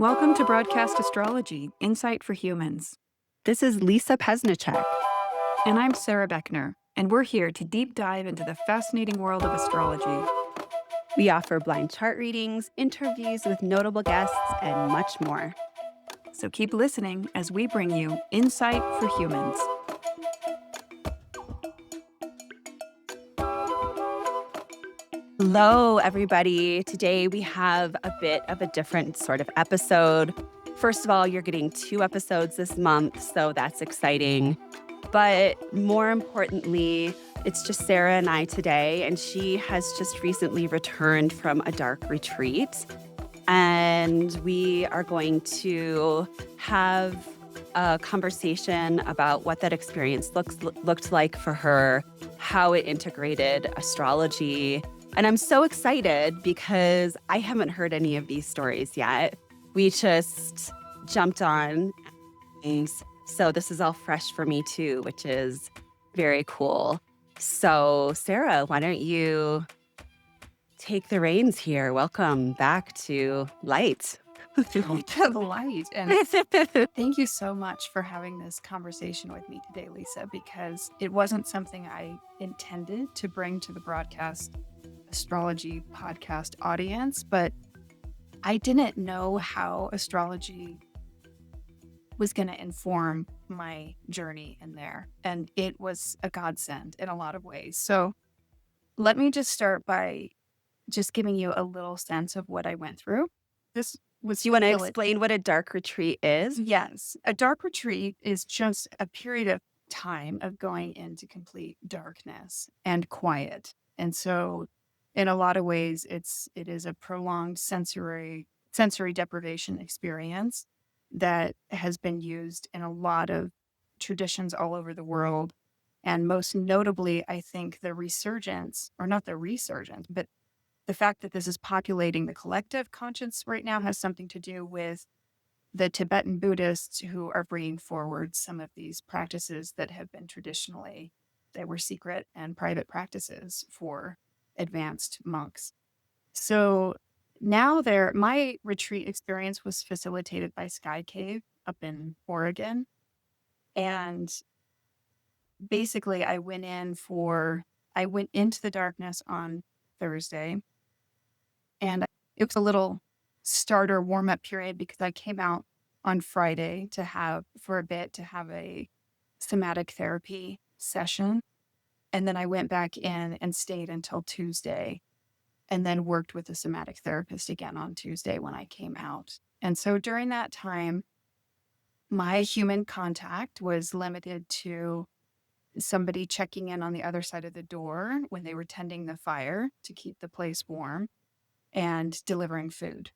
Welcome to Broadcast Astrology, Insight for Humans. This is Lisa Pesnichak. And I'm Sara Beckner, and we're here to deep dive into the fascinating world of astrology. We offer blind chart readings, interviews with notable guests, and much more. So keep listening as we bring you Insight for Humans. Hello, everybody. Today we have a bit of a different sort of episode. First of all, you're getting 2 episodes this month, so that's exciting. But more importantly, it's just Sara and I today, and she has just recently returned from a dark retreat. And we are going to have a conversation about what that experience looked like for her, how it integrated astrology. And I'm so excited because I haven't heard any of these stories yet. We just jumped on things. So this is all fresh for me too, which is very cool. So Sara, why don't you take the reins here? Welcome back to Light. To the light. And thank you so much for having this conversation with me today, Lisa, because it wasn't something I intended to bring to the Broadcast Astrology podcast audience, but I didn't know how astrology was going to inform my journey in there. And it was a godsend in a lot of ways. So let me just start by just giving you a little sense of what I went through. This was Do you want to explain what a dark retreat is? Yes. A dark retreat is just a period of time of going into complete darkness and quiet. And so in a lot of ways, it is a prolonged sensory deprivation experience that has been used in a lot of traditions all over the world. And most notably, I think the resurgence, or not the resurgence, but the fact that this is populating the collective conscience right now has something to do with the Tibetan Buddhists who are bringing forward some of these practices that have been traditionally, they were secret and private practices for advanced monks. So now my retreat experience was facilitated by Sky Cave up in Oregon. And basically I went into the darkness on Thursday. And it was a little starter warm-up period because I came out on Friday to have a somatic therapy session. And then I went back in and stayed until Tuesday and then worked with a somatic therapist again on Tuesday when I came out. And so during that time, my human contact was limited to somebody checking in on the other side of the door when they were tending the fire to keep the place warm and delivering food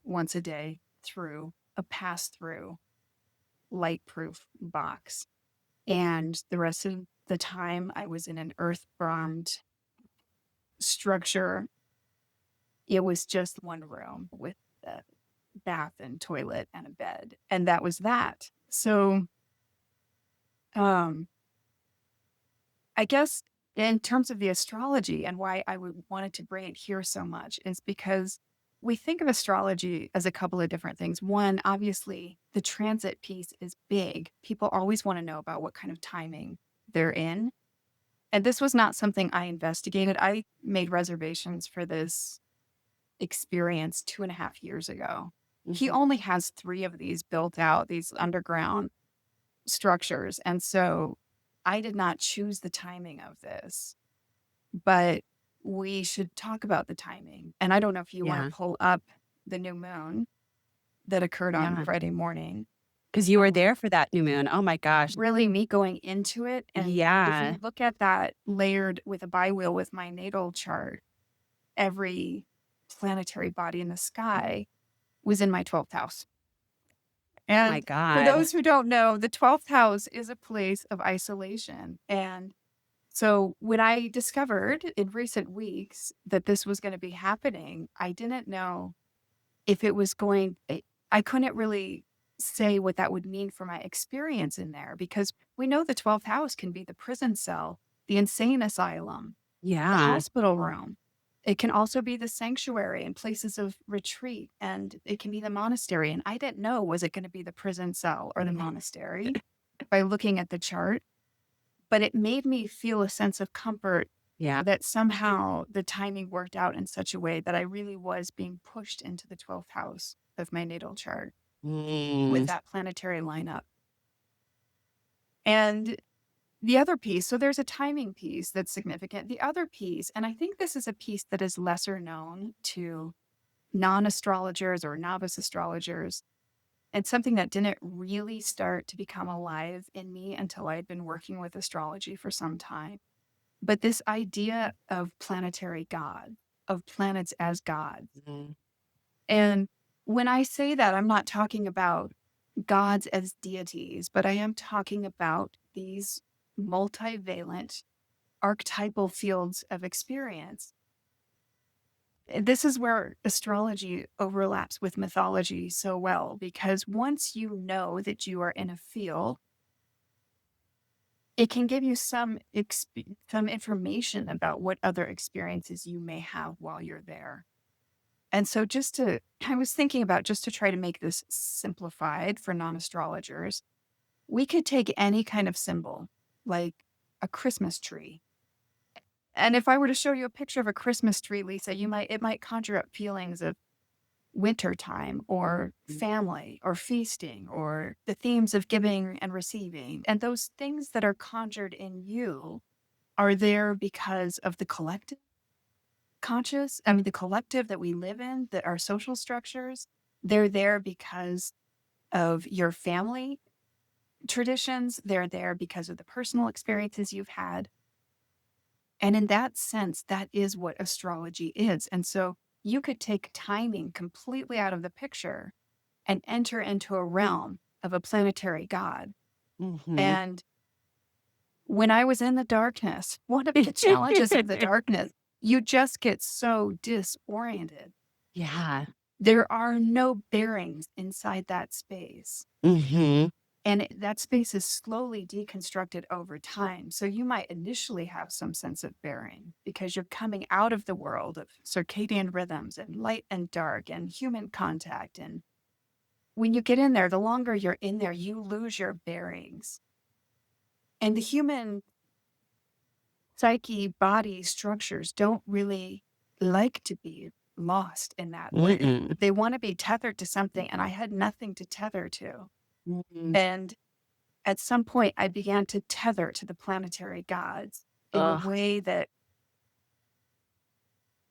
once a day through a pass-through light-proof box. And the rest of the time I was in an earth-bound structure. It was just one room with a bath and toilet and a bed. And that was that. So I guess in terms of the astrology and why I wanted to bring it here so much is because we think of astrology as a couple of different things. One, obviously, the transit piece is big. People always want to know about what kind of timing they're in. And this was not something I investigated. I made reservations for this experience 2.5 years ago. Mm-hmm. He only has 3 of these built out, these underground structures. And so I did not choose the timing of this, but we should talk about the timing. And I don't know if you want to pull up the new moon that occurred on Friday morning. Because you were there for that new moon. Oh my gosh. Really, me going into it. And if you look at that layered with a bi-wheel with my natal chart, every planetary body in the sky was in my 12th house. And my God. For those who don't know, the 12th house is a place of isolation. And so when I discovered in recent weeks that this was going to be happening, I didn't know if it was I couldn't really say what that would mean for my experience in there, because we know the 12th house can be the prison cell, the insane asylum, the hospital room. It can also be the sanctuary and places of retreat, and it can be the monastery. And I didn't know, was it going to be the prison cell or the monastery by looking at the chart? But it made me feel a sense of comfort Yeah. that somehow the timing worked out in such a way that I really was being pushed into the 12th house of my natal chart with Mm. that planetary lineup. And the other piece, so there's a timing piece that's significant. The other piece, and I think this is a piece that is lesser known to non astrologers or novice astrologers, and something that didn't really start to become alive in me until I had been working with astrology for some time. But this idea of planetary God, of planets as gods. Mhm. And when I say that, I'm not talking about gods as deities, but I am talking about these multivalent archetypal fields of experience. This is where astrology overlaps with mythology so well, because once you know that you are in a field, it can give you some information about what other experiences you may have while you're there. And so I was thinking about, just to try to make this simplified for non-astrologers, we could take any kind of symbol, like a Christmas tree. And if I were to show you a picture of a Christmas tree, Lisa, it might conjure up feelings of wintertime or family or feasting or the themes of giving and receiving. And those things that are conjured in you are there because of the collective the collective that we live in, that our social structures. They're there because of your family traditions. They're there because of the personal experiences you've had. And in that sense, that is what astrology is. And so you could take timing completely out of the picture and enter into a realm of a planetary god. Mhm. And when I was in the darkness, one of the challenges of the darkness, you just get so disoriented. Yeah. There are no bearings inside that space. Mhm. And that space is slowly deconstructed over time. So you might initially have some sense of bearing because you're coming out of the world of circadian rhythms and light and dark and human contact. And when you get in there, the longer you're in there, you lose your bearings. And the human psyche, body structures don't really like to be lost in that way. Mm-mm. They want to be tethered to something, and I had nothing to tether to. Mhm. And at some point, I began to tether to the planetary gods in a Ugh. way that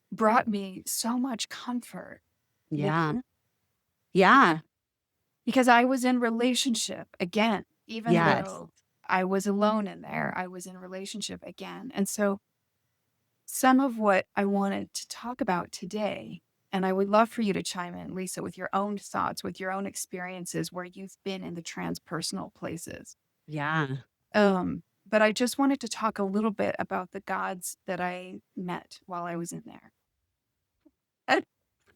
brought me so much comfort, you Yeah. know, Yeah. because I was in relationship again, even Yes. though I was alone in there, I was in relationship again. And so some of what I wanted to talk about today, and I would love for you to chime in, Lisa, with your own thoughts, with your own experiences where you've been in the transpersonal places. Yeah. But I just wanted to talk a little bit about the gods that I met while I was in there. I want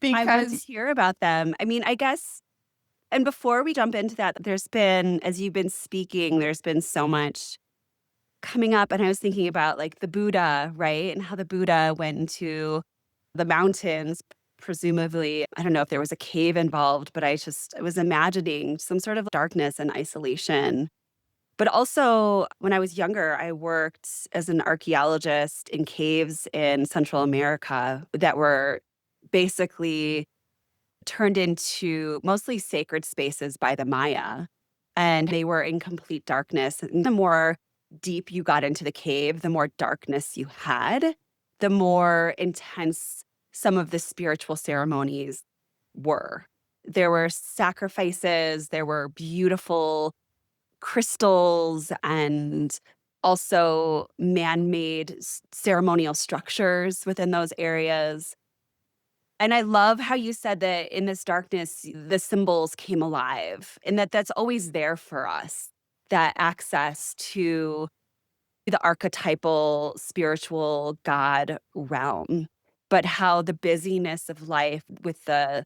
to Because hear about them. I mean, I guess, and before we jump into that, there's been, as you've been speaking, there's been so much coming up. And I was thinking about like the Buddha, right? And how the Buddha went into the mountains, presumably. I don't know if there was a cave involved, but I was imagining some sort of darkness and isolation. But also, when I was younger, I worked as an archaeologist in caves in Central America that were basically turned into mostly sacred spaces by the Maya. And they were in complete darkness. And the more deep you got into the cave, the more darkness you had, the more intense some of the spiritual ceremonies were. There were sacrifices, there were beautiful crystals and also man-made ceremonial structures within those areas. And I love how you said that in this darkness, the symbols came alive and that that's always there for us, that access to the archetypal spiritual God realm, but how the busyness of life with the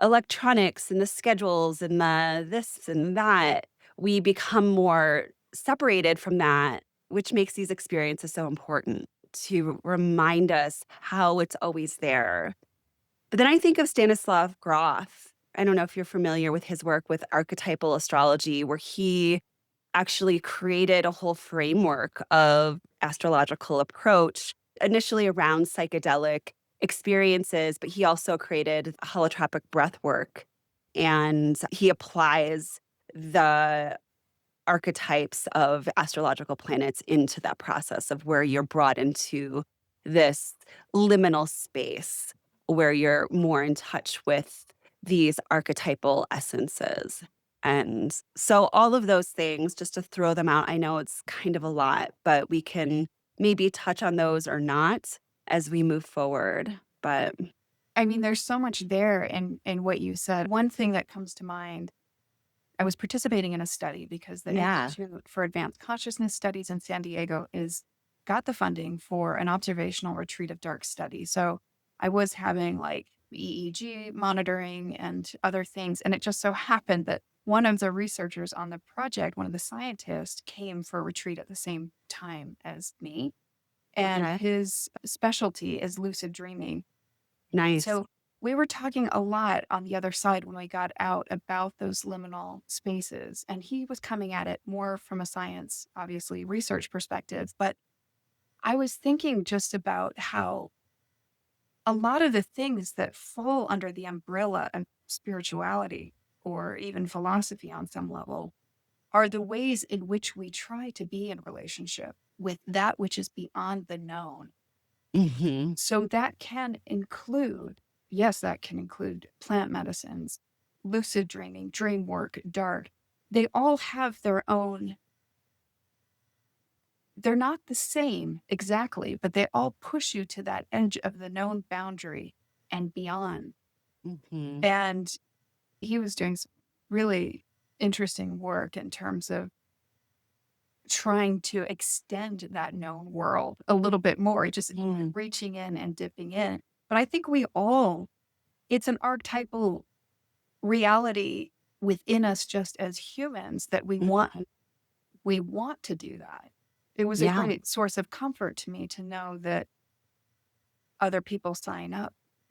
electronics and the schedules and the this and that, we become more separated from that, which makes these experiences so important to remind us how it's always there. But then I think of Stanislav Grof. I don't know if you're familiar with his work with archetypal astrology, where he actually created a whole framework of astrological approach, initially around psychedelic experiences, but he also created holotropic breath work. And he applies the archetypes of astrological planets into that process of where you're brought into this liminal space where you're more in touch with these archetypal essences. And so, all of those things, just to throw them out, I know it's kind of a lot, but we can maybe touch on those or not as we move forward. But I mean, there's so much there in what you said. One thing that comes to mind, I was participating in a study because the yeah, Institute for Advanced Consciousness Studies in San Diego is got the funding for an observational retreat of dark study. So I was having like EEG monitoring and other things. And it just so happened that one of the researchers on the project, one of the scientists, came for a retreat at the same time as me. And okay, his specialty is lucid dreaming. nice. So we were talking a lot on the other side when we got out about those liminal spaces. And he was coming at it more from a science, obviously, research perspective. But I was thinking just about how a lot of the things that fall under the umbrella of spirituality or even philosophy on some level are the ways in which we try to be in relationship with that which is beyond the known. Hmm. So that can include, yes, that can include plant medicines, lucid dreaming, dream work, dark. They all have their own, they're not the same exactly, but they all push you to that edge of the known boundary and beyond. Hmm. And he was doing some really interesting work in terms of trying to extend that known world a little bit more, just reaching in and dipping in. But I think we all, it's an archetypal reality within us just as humans that we want to do that. It was a Yeah. great source of comfort to me to know that other people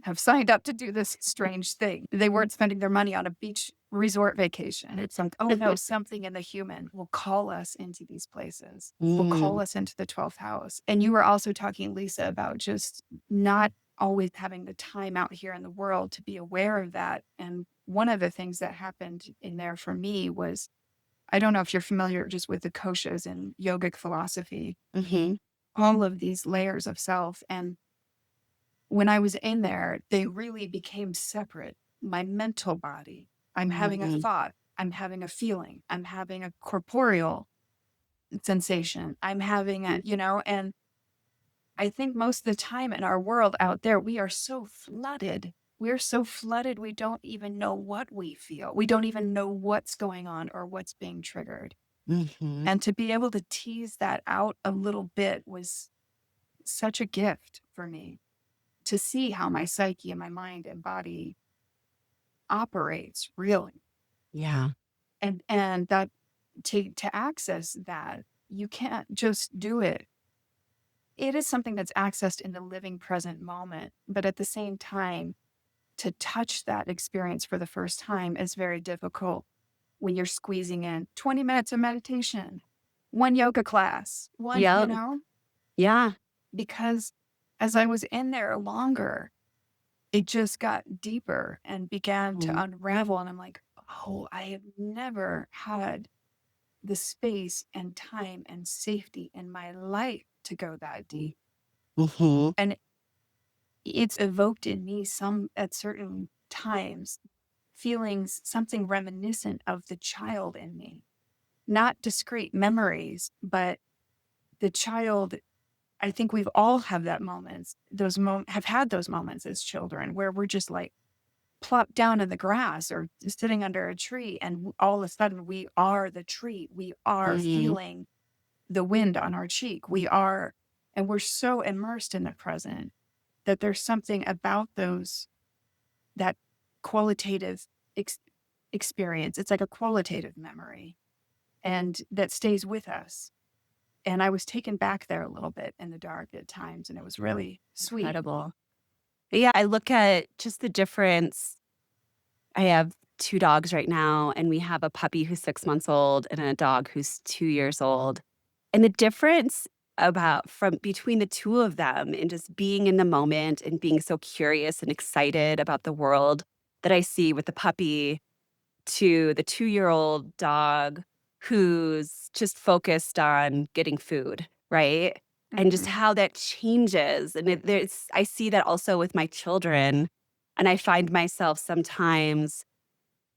have signed up to do this strange thing. They weren't spending their money on a beach resort vacation. It's like, oh no, something in the human will call us into these places, will call Mm, us into the 12th house. And you were also talking, Lisa, about just not always having the time out here in the world to be aware of that. And one of the things that happened in there for me was, I don't know if you're familiar just with the koshas and yogic philosophy, mhm, all of these layers of self. And when I was in there, they really became separate. My mental body, I'm having a mm, thought, I'm having a feeling, I'm having a corporeal sensation, I'm having a, and I think most of the time in our world out there, we are so flooded. We're so flooded, we don't even know what we feel. We don't even know what's going on or what's being triggered. mhm. And to be able to tease that out a little bit was such a gift for me to see how my psyche and my mind and body operates really. Yeah. And that to access that, you can't just do it. It is something that's accessed in the living present moment, but at the same time, to touch that experience for the first time is very difficult when you're squeezing in 20 minutes of meditation, one yoga class, one, Yep. Yeah. because as I was in there longer, it just got deeper and began to Mm, unravel. And I'm like, oh, I have never had the space and time and safety in my life to go that deep. mhm, And it's evoked in me some at certain times feelings, something reminiscent of the child in me, not discrete memories, but the child. I think we've all have that moments, have had those moments as children where we're just like, plop down in the grass or sitting under a tree, and all of a sudden we are the tree. We are mhm, feeling the wind on our cheek. We are, and we're so immersed in the present that there's something about that qualitative ex- experience. It's like a qualitative memory and that stays with us. And I was taken back there a little bit in the dark at times, and it was really sweet. Incredible. Yeah, I look at just the difference. I have 2 dogs right now, and we have a puppy who's 6 months old and a dog who's 2 years old. And the difference about from between the 2 of them and just being in the moment and being so curious and excited about the world that I see with the puppy to the 2-year-old dog who's just focused on getting food, right? And just Mhm. how that changes. And there's, I see that also with my children. And I find myself sometimes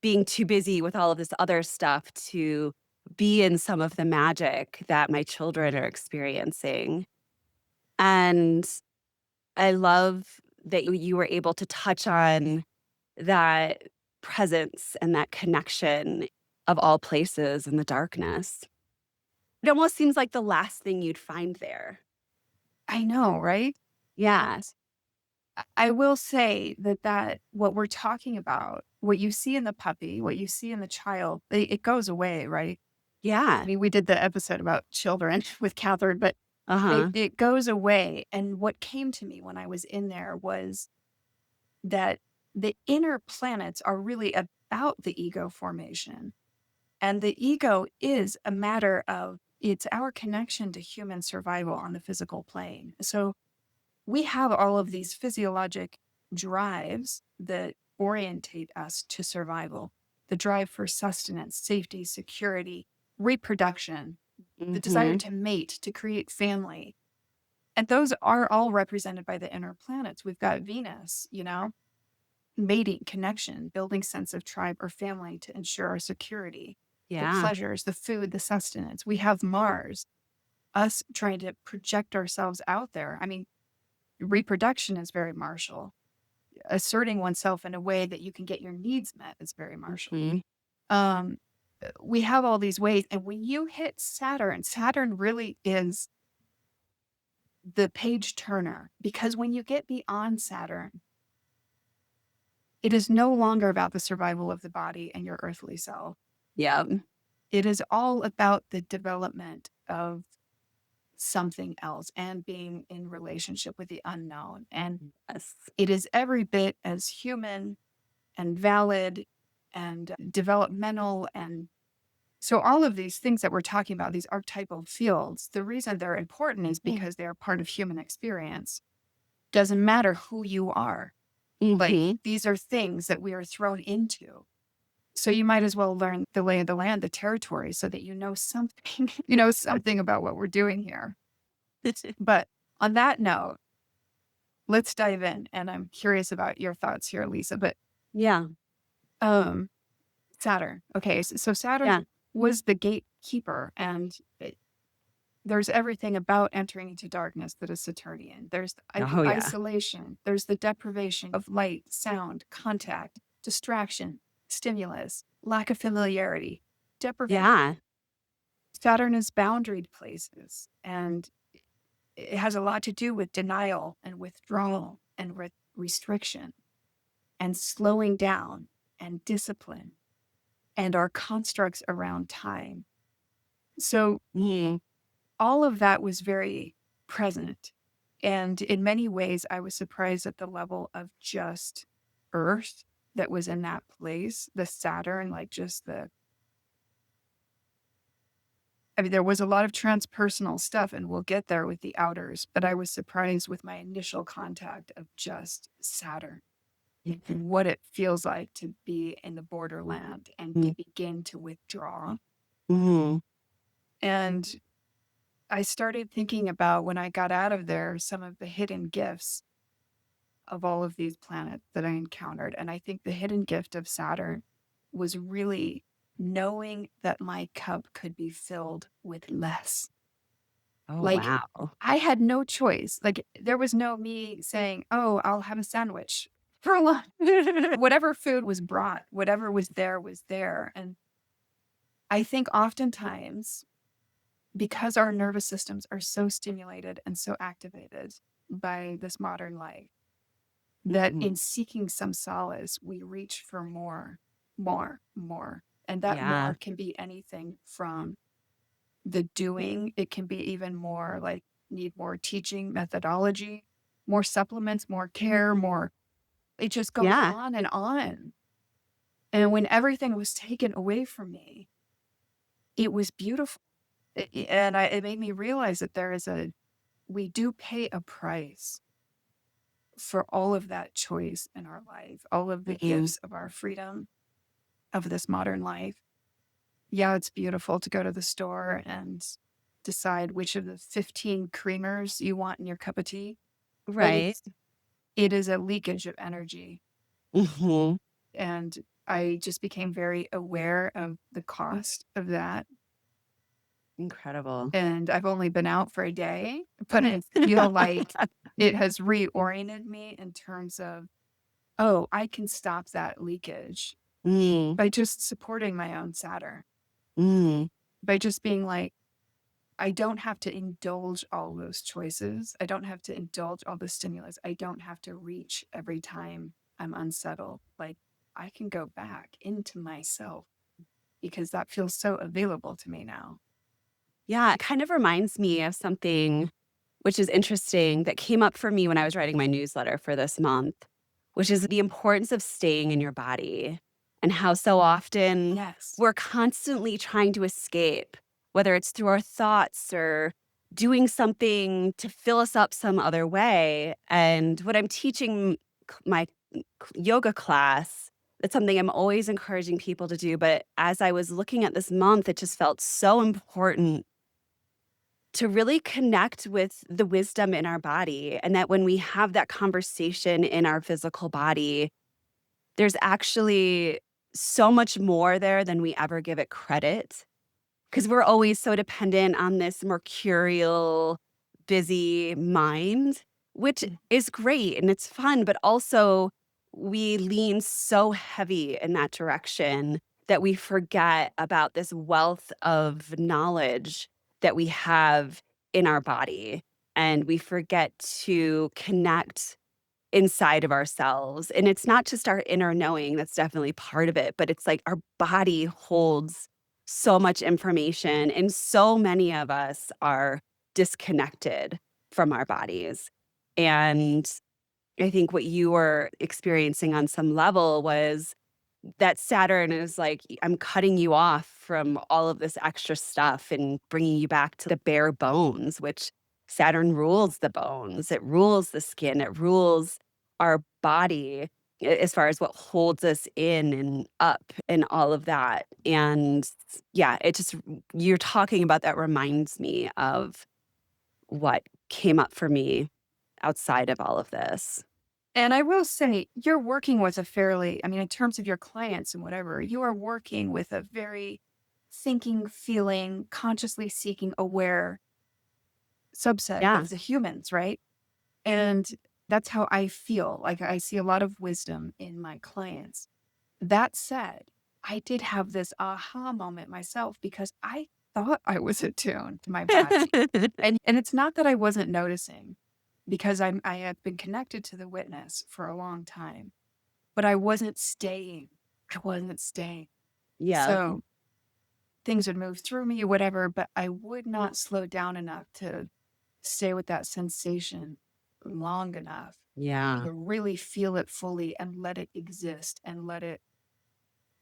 being too busy with all of this other stuff to be in some of the magic that my children are experiencing. And I love that you were able to touch on that presence and that connection of all places in the darkness. It almost seems like the last thing you'd find there. I know, right? And Yeah. I will say that what we're talking about, what you see in the puppy, what you see in the child, it goes away, right? I Yeah. mean, we did the episode about children with Catherine, but Uh-huh. it goes away. And what came to me when I was in there was that the inner planets are really about the ego formation. And the ego is a matter of it's our connection to human survival on the physical plane. So we have all of these physiologic drives that orientate us to survival, the drive for sustenance, safety, security, reproduction, the desire Mhm. to mate, to create family. And those are all represented by the inner planets. We've got Venus, mating, connection, building sense of tribe or family to ensure our security, the Yeah. pleasures, the food, the sustenance. We have Mars, us trying to project ourselves out there. I mean, reproduction is very martial. Asserting oneself in a way that you can get your needs met is very martial. Mhm. Um, we have all these ways. And when you hit Saturn, Saturn really is the page turner because when you get beyond Saturn, it is no longer about the survival of the body and your earthly self. Yeah. It is all about the development of something else and being in relationship with the unknown. And Yes. it is every bit as human and valid and developmental. And so, all of these things that we're talking about, these archetypal fields, the reason they're important is because they are part of human experience. Doesn't matter who you are. Like, Mhm. these are things that we are thrown into. So you might as well learn the lay of the land, the territory, so that you know something, something about what we're doing here. But on that note, let's dive in. And I'm curious about your thoughts here, Lisa. But Yeah. um, Saturn. Okay, so Saturn Yeah. was the gatekeeper, and there's everything about entering into darkness that is Saturnian. There's the Oh, yeah. isolation, there's the deprivation of light, sound, contact, distraction, stimulus, lack of familiarity, deprivation. Yeah. Saturn is boundaried places, and it has a lot to do with denial and withdrawal and with restriction and slowing down and discipline and our constructs around time. So Mhm. all of that was very present. And in many ways, I was surprised at the level of just Earth that was in that place, the Saturn, like just I mean, there was a lot of transpersonal stuff, and we'll get there with the outers, but I was surprised with my initial contact of just Saturn, what it feels like to be in the borderland and Mhm. begin to withdraw. Mhm. And I started thinking about when I got out of there, some of the hidden gifts of all of these planets that I encountered. And I think the hidden gift of Saturn was really knowing that my cup could be filled with less. Oh, Like, wow. I had no choice. Like, there was no me saying, "Oh, I'll have a sandwich for lunch." Whatever food was brought, whatever was there was there. And I think oftentimes, because our nervous systems are so stimulated and so activated by this modern life, that Mhm. in seeking some solace, we reach for more, more, more. And that Yeah. more can be anything from the doing. It can be even more like need more teaching methodology, more supplements, more care, more. It just goes Yeah. on and on. And when everything was taken away from me, it was beautiful. It made me realize that we do pay a price for all of that choice in our life, all of the Mhm. gifts of our freedom of this modern life. Yeah, it's beautiful to go to the store and decide which of the 15 creamers you want in your cup of tea, but Right. it is a leakage of energy. Mhm. And I just became very aware of the cost of that. Incredible. And I've only been out for a day, but I feel like it has reoriented me in terms of, oh, I can stop that leakage Mm, by just supporting my own Saturn, mm. by just being like, I don't have to indulge all those choices. I don't have to indulge all the stimulus. I don't have to reach every time I'm unsettled. Like, I can go back into myself because that feels so available to me now. Yeah, it kind of reminds me of something which is interesting that came up for me when I was writing my newsletter for this month, which is the importance of staying in your body and how so often Yes. we're constantly trying to escape, whether it's through our thoughts or doing something to fill us up some other way. And what I'm teaching my yoga class, it's something I'm always encouraging people to do. But as I was looking at this month, it just felt so important to really connect with the wisdom in our body. And that when we have that conversation in our physical body, there's actually so much more there than we ever give it credit. Because we're always so dependent on this mercurial, busy mind, which Mm. is great and it's fun, but also we lean so heavy in that direction that we forget about this wealth of knowledge that we have in our body. And we forget to connect inside of ourselves. And it's not just our inner knowing, that's definitely part of it, but it's like our body holds so much information, and so many of us are disconnected from our bodies. And I think what you were experiencing on some level was that Saturn is like, I'm cutting you off from all of this extra stuff and bringing you back to the bare bones, which Saturn rules the bones, it rules the skin, it rules our body as far as what holds us in and up and all of that. And yeah, it just, you're talking about that reminds me of what came up for me outside of all of this. And I will say, you're working with a fairly, I mean, in terms of your clients and whatever, you are working with a very thinking, feeling, consciously seeking, aware subset Yeah. of the humans, right? And that's how I feel. Like I see a lot of wisdom in my clients. That said, I did have this aha moment myself because I thought I was attuned to my body. And it's not that I wasn't noticing because I had been connected to the witness for a long time, but I wasn't staying. I wasn't staying. Yeah. So things would move through me or whatever, but I would not slow down enough to stay with that sensation long enough Yeah. to really feel it fully and let it exist and let it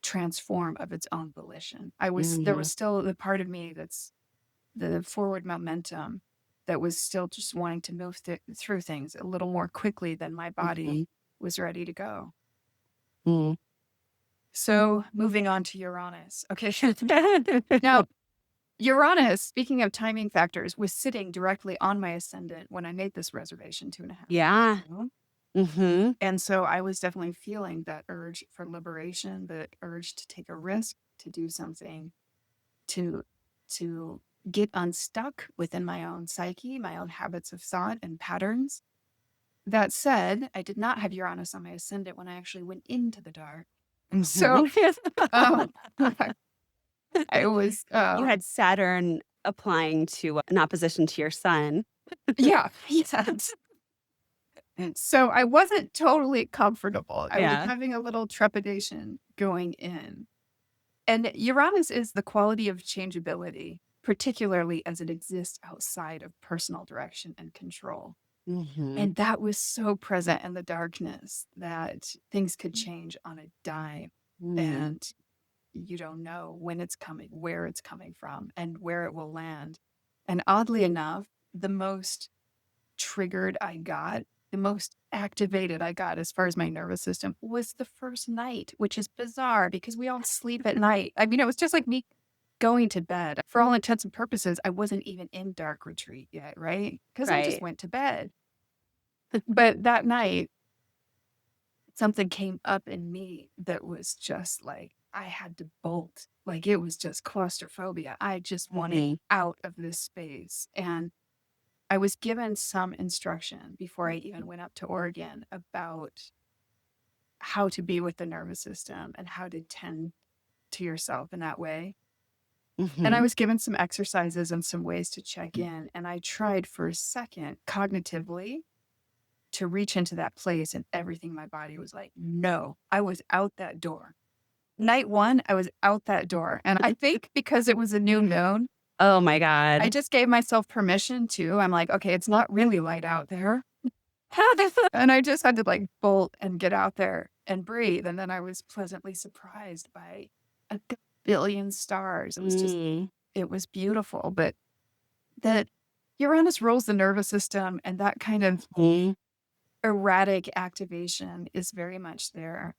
transform of its own volition. There Mhm. was still the part of me that's the forward momentum that was still just wanting to move through things a little more quickly than my body Mhm. was ready to go. Mhm. So moving on to Uranus. Okay. Now, Uranus, speaking of timing factors, was sitting directly on my ascendant when I made this reservation 2.5 years Yeah. ago. Mhm. And so I was definitely feeling that urge for liberation, the urge to take a risk, to do something, to to get unstuck within my own psyche, my own habits of thought and patterns. That said, I did not have Uranus on my ascendant when I actually went into the dark. And so Mhm. um, I was, You had Saturn applying to an opposition to your sun. yeah, yes. And so I wasn't totally comfortable. I was Yeah. having a little trepidation going in. And Uranus is the quality of changeability, particularly as it exists outside of personal direction and control. Mhm. And that was so present in the darkness that things could change on a dime. Mm. And you don't know when it's coming, where it's coming from, and where it will land. And oddly enough, the most triggered I got, the most activated I got as far as my nervous system was the first night, which is bizarre because we all sleep at night. I mean, it was just like me going to bed. For all intents and purposes, I wasn't even in dark retreat yet, right? Because I just Right. went to bed. But that night, something came up in me that was just like, I had to bolt. Like it was just claustrophobia. I just wanted Mhm. out of this space. And I was given some instruction before I even went up to Oregon about how to be with the nervous system and how to tend to yourself in that way. And I Mhm. was given some exercises and some ways to check in. And I tried for a second cognitively to reach into that place, and everything in my body was like, no, I was out that door. Night one, I was out that door. And I think because it was a new moon, Oh my I god. just gave myself permission to. I'm like, okay, it's not really light out there. And I just had to like bolt and get out there and breathe. And then I was pleasantly surprised by a billion stars. It was just, Mm. it was beautiful. But that Uranus rules the nervous system, and that kind of Mhm. erratic activation is very much there.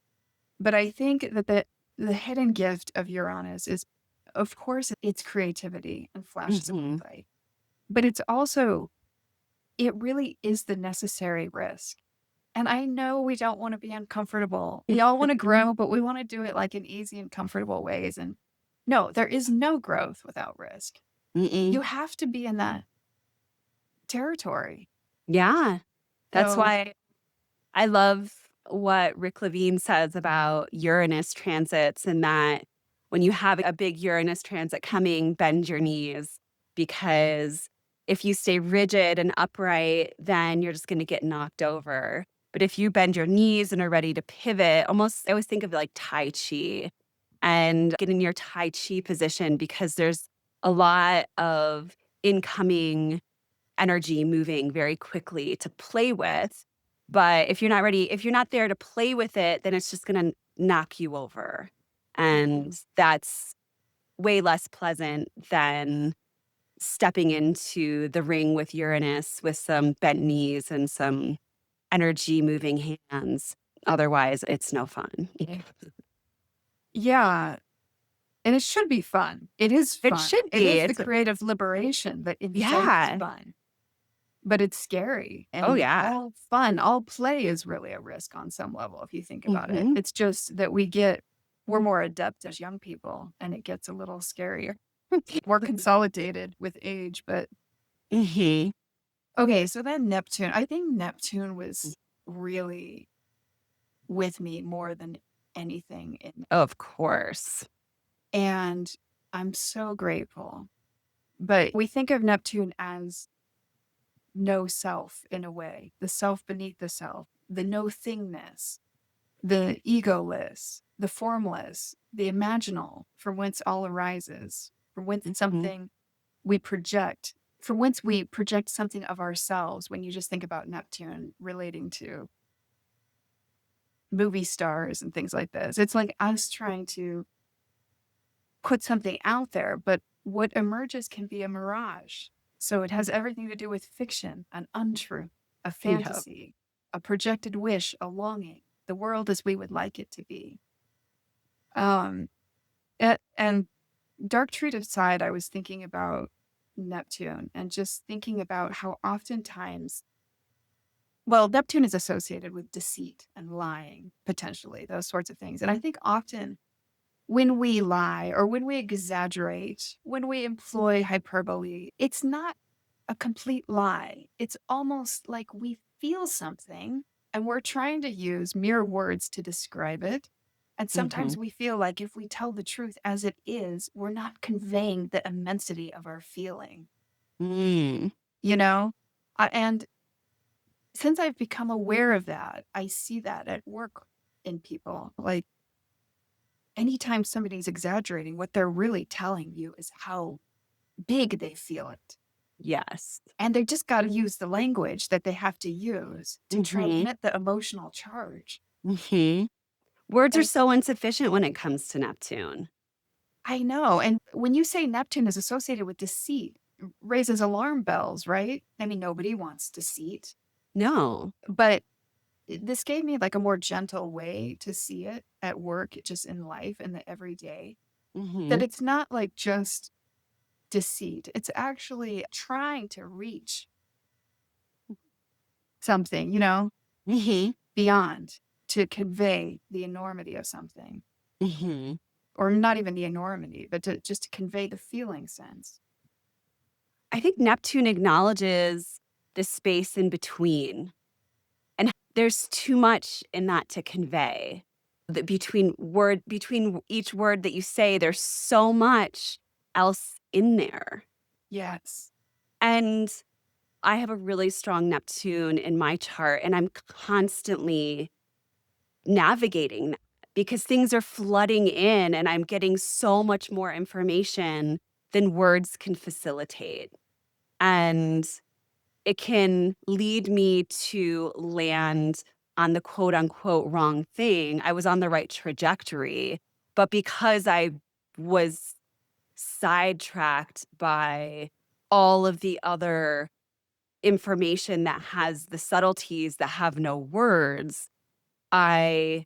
But I think that the hidden gift of Uranus is, of course, it's creativity and flashes of Mhm. insight, but it's also, it really is the necessary risk. And I know we don't want to be uncomfortable. We all want to grow, but we want to do it like in easy and comfortable ways. And no, there is no growth without risk. Mm-mm. You have to be in that territory. Yeah. That's So, why I love what Rick Levine says about Uranus transits, and that when you have a big Uranus transit coming, bend your knees, because if you stay rigid and upright, then you're just going to get knocked over. But if you bend your knees and are ready to pivot, almost, I always think of like Tai Chi and get in your Tai Chi position, because there's a lot of incoming energy moving very quickly to play with. But if you're not ready, if you're not there to play with it, then it's just going to knock you over. And that's way less pleasant than stepping into the ring with Uranus with some bent knees and some energy moving hands. Otherwise, it's no fun. yeah. And it should be fun. It is It fun. should It be. is the It's, creative liberation that incites yeah. fun, but it's scary Oh, and yeah. all fun, all play is really a risk on some level if you think about it. Hmm. It's just that we're more adept as young people and it gets a little scarier, more consolidated with age. But Hmm. okay, so then Neptune, I think Neptune was really with me more than anything. Of course. And I'm so grateful. But we think of Neptune as no self in a way, the self beneath the self, the no thingness, the egoless, the formless, the imaginal, from whence all arises, from whence Mhm. something we project, from whence we project something of ourselves when you just think about Neptune relating to movie stars and things like this. It's like us trying to put something out there, but what emerges can be a mirage. So it has everything to do with fiction, an untruth, a Yep. fantasy, a projected wish, a longing, the world as we would like it to be. Um, and dark treated side, I was thinking about Neptune and just thinking about how oftentimes, well, Neptune is associated with deceit and lying, potentially, those sorts of things. And I think often when we lie or when we exaggerate, when we employ hyperbole, it's not a complete lie. It's almost like we feel something and we're trying to use mere words to describe it. And sometimes Mhm. we feel like if we tell the truth as it is, we're not conveying the immensity of our feeling, Mm. you know? And since I've become aware of that, I see that at work in people. Like anytime somebody's exaggerating, what they're really telling you is how big they feel it. Yes. And they just got to use the language that they have to use to Mhm. transmit the emotional charge. Mhm. Words are And so insufficient when it comes to Neptune. I know. And when you say Neptune is associated with deceit, raises alarm bells, right? I mean, nobody wants deceit, No. but this gave me like a more gentle way to see it at work, just in life, in the everyday, that Mhm. it's not like just deceit. It's actually trying to reach something, Mhm. beyond, to convey the enormity of something, Mhm. or not even the enormity, but to just to convey the feeling sense. I think Neptune acknowledges the space in between, and there's too much in that to convey. That between each word that you say, there's so much else in there. Yes. And I have a really strong Neptune in my chart, and I'm constantly navigating that because things are flooding in and I'm getting so much more information than words can facilitate. And it can lead me to land on the quote unquote wrong thing. I was on the right trajectory, but because I was sidetracked by all of the other information that has the subtleties that have no words, I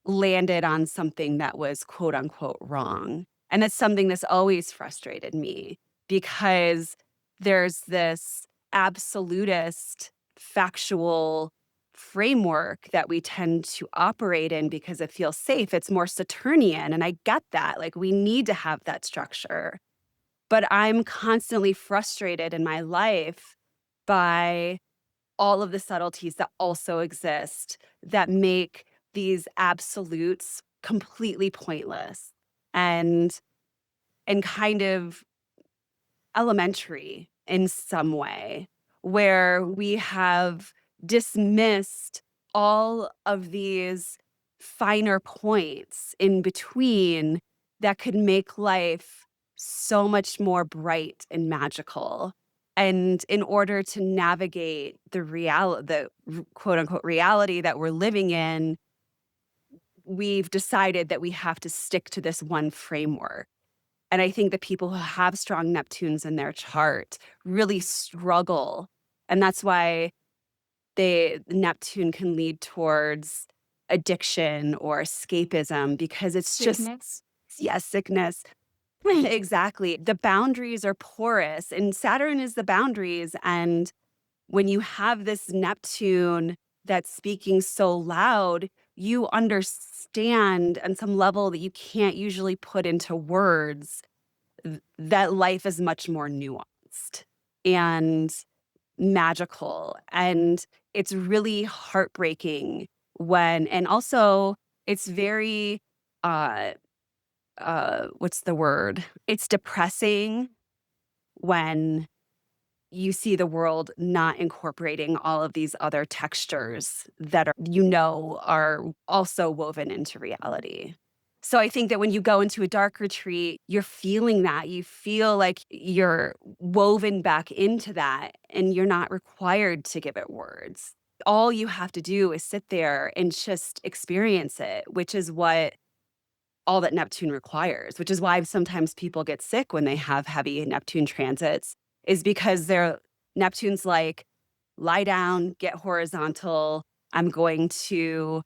landed on something that was quote unquote wrong. And that's something that's always frustrated me because there's this absolutist factual framework that we tend to operate in because it feels safe. It's more Saturnian. And I get that. Like, we need to have that structure. But I'm constantly frustrated in my life by all of the subtleties that also exist that make these absolutes completely pointless and kind of elementary in some way, where we have dismissed all of these finer points in between that could make life so much more bright and magical. And in order to navigate the quote unquote reality that we're living in, we've decided that we have to stick to this one framework. And I think that people who have strong Neptunes in their chart really struggle. And that's why Neptune can lead towards addiction or escapism because it's just, Sickness. yes, sickness. Exactly. The boundaries are porous, and Saturn is the boundaries. And when you have this Neptune that's speaking so loud, you understand on some level that you can't usually put into words that life is much more nuanced and magical. And it's really heartbreaking and also it's very, uh, what's the word? It's depressing when you see the world not incorporating all of these other textures that are also woven into reality. So I think that when you go into a dark retreat, you're feeling that. You feel like you're woven back into that and you're not required to give it words. All you have to do is sit there and just experience it, which is what all that Neptune requires, which is why sometimes people get sick when they have heavy Neptune transits, is because their Neptune's like, lie down, get horizontal. I'm going to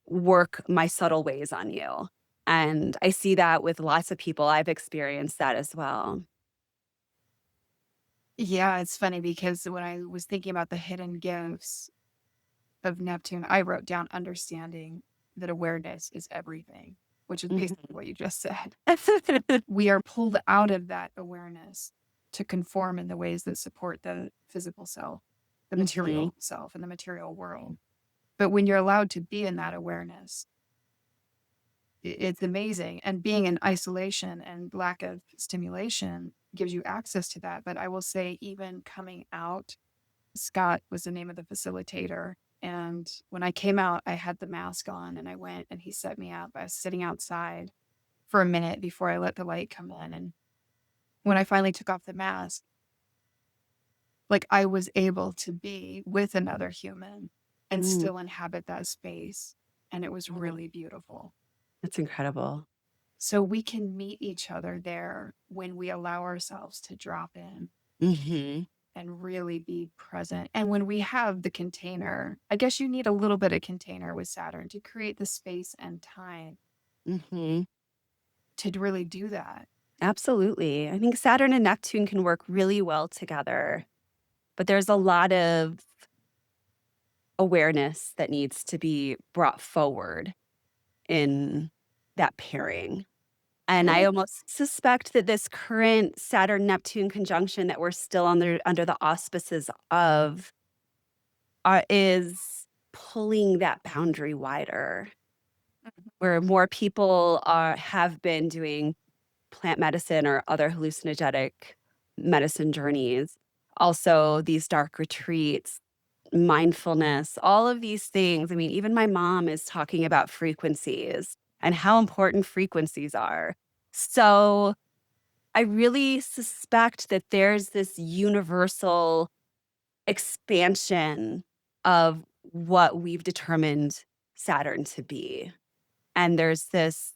work my subtle ways on you. And I see that with lots of people. I've experienced that as well. Yeah, it's funny because when I was thinking about the hidden gifts of Neptune, I wrote down understanding that awareness is everything, which is basically Mhm. what you just said. We are pulled out of that awareness to conform in the ways that support the physical self, the Mhm. material self, and the material world. But when you're allowed to be in that awareness, it's amazing. And being in isolation and lack of stimulation gives you access to that. But I will say, even coming out, Scott was the name of the facilitator. And when I came out, I had the mask on and I went and he set me up. I was sitting outside for a minute before I let the light come in. And when I finally took off the mask, like I was able to be with another human and Mm, still inhabit that space. And it was really beautiful. that's incredible. So we can meet each other there when we allow ourselves to drop in Mhm. and really be present. And when we have the container, I guess you need a little bit of container with Saturn to create the space and time Mhm. to really do that. Absolutely. I think Saturn and Neptune can work really well together, but there's a lot of awareness that needs to be brought forward in that pairing. And I Well, almost suspect that this current Saturn Neptune conjunction that we're still under the auspices of is pulling that boundary wider, where more people have been doing plant medicine or other hallucinogenic medicine journeys. Also, these dark retreats, mindfulness, all of these things. I mean, even my mom is talking about frequencies and how important frequencies are. So, I really suspect that there's this universal expansion of what we've determined Saturn to be. And there's this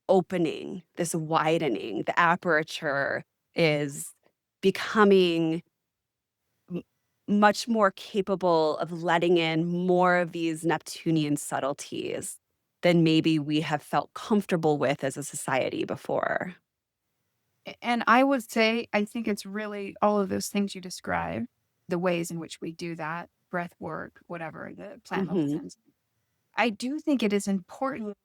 opening, this widening. The aperture is becoming m- much more capable of letting in more of these Neptunian subtleties than maybe we have felt comfortable with as a society before. and I would say, I think it's really all of those things you described, the ways in which we do that, breath work, whatever, the plant Hmm. medicines. I do think it is important